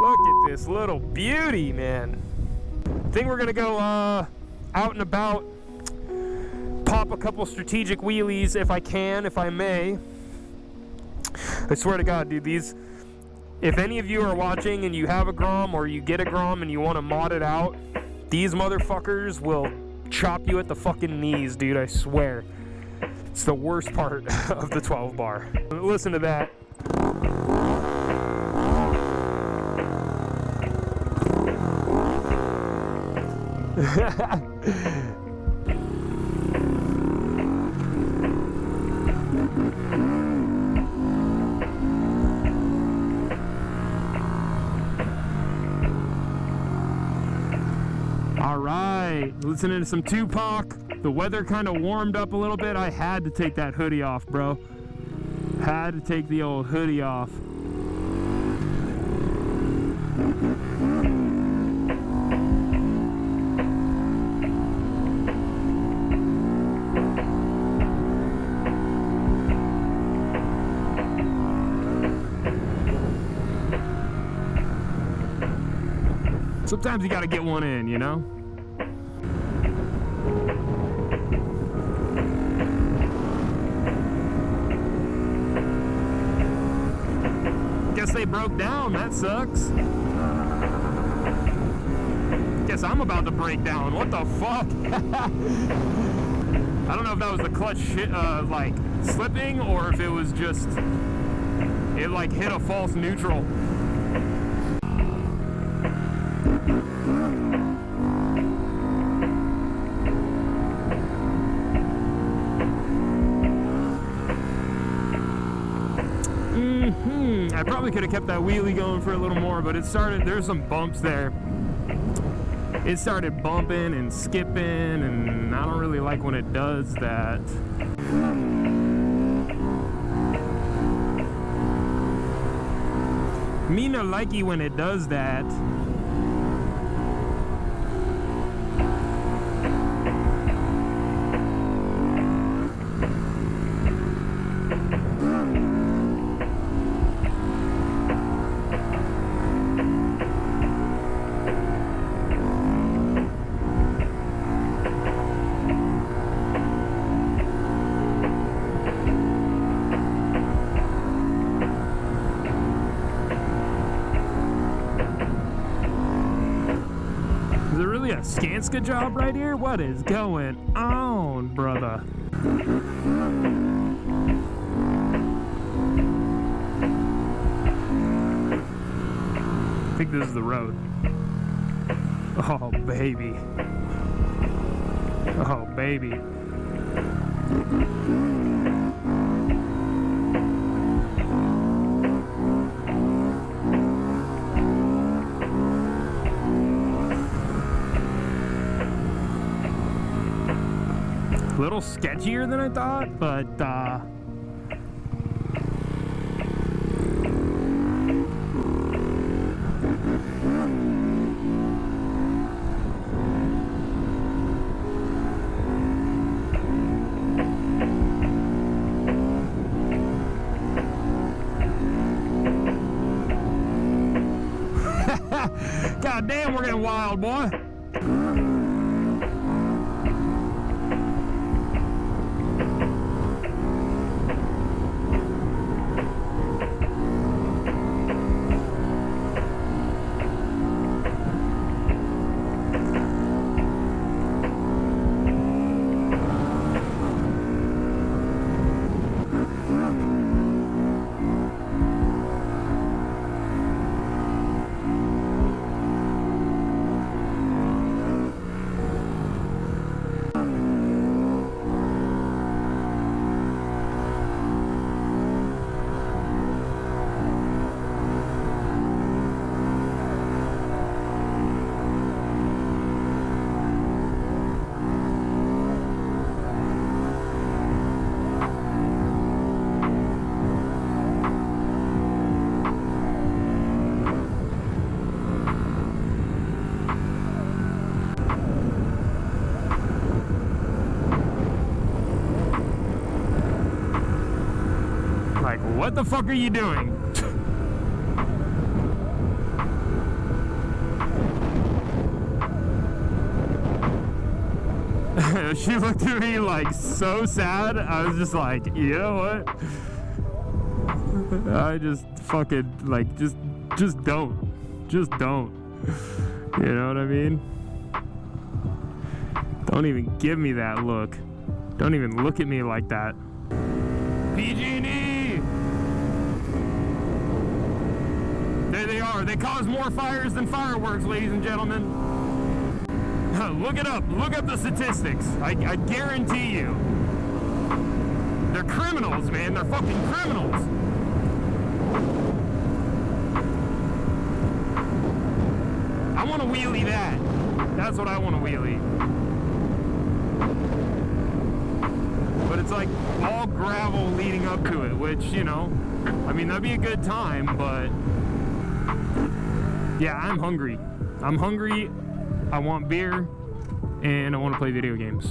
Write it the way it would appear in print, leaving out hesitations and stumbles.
Look at this little beauty, man. I think we're gonna go out and about, pop a couple strategic wheelies if I can, if I may. I swear to God, dude, these, if any of you are watching and you have a Grom or you get a Grom and you want to mod it out, these motherfuckers will chop you at the fucking knees, dude, I swear. It's the worst part of the 12 bar. Listen to that. All right, listening to some Tupac. The weather kind of warmed up a little bit. I had to take that hoodie off, bro. Had to take the old hoodie off. Sometimes you gotta get one in, you know? Guess they broke down, that sucks. Guess I'm about to break down, what the fuck? I don't know if that was the clutch like slipping or if it was just, it like hit a false neutral. I probably could have kept that wheelie going for a little more, but it started, there's some bumps there. It started bumping and skipping, and I don't really like when it does that. Me no likey when it does that. A Skanska job right here? What is going on, brother? I think this is the road. Oh, baby. Oh, baby. A little sketchier than I thought, but God damn, we're getting wild, boy. What the fuck are you doing? know, she looked at me like so sad. I was just like, you know what? I just fucking like, just don't. Just don't. You know what I mean? Don't even give me that look. Don't even look at me like that. PG&E! There they are. They cause more fires than fireworks, ladies and gentlemen. Look it up. Look up the statistics. I guarantee you. They're criminals, man. They're fucking criminals. I want to wheelie that. That's what I want to wheelie. But it's like all gravel leading up to it, which, you know, I mean, that'd be a good time, but yeah, I'm hungry. I'm hungry. I want beer, and I want to play video games.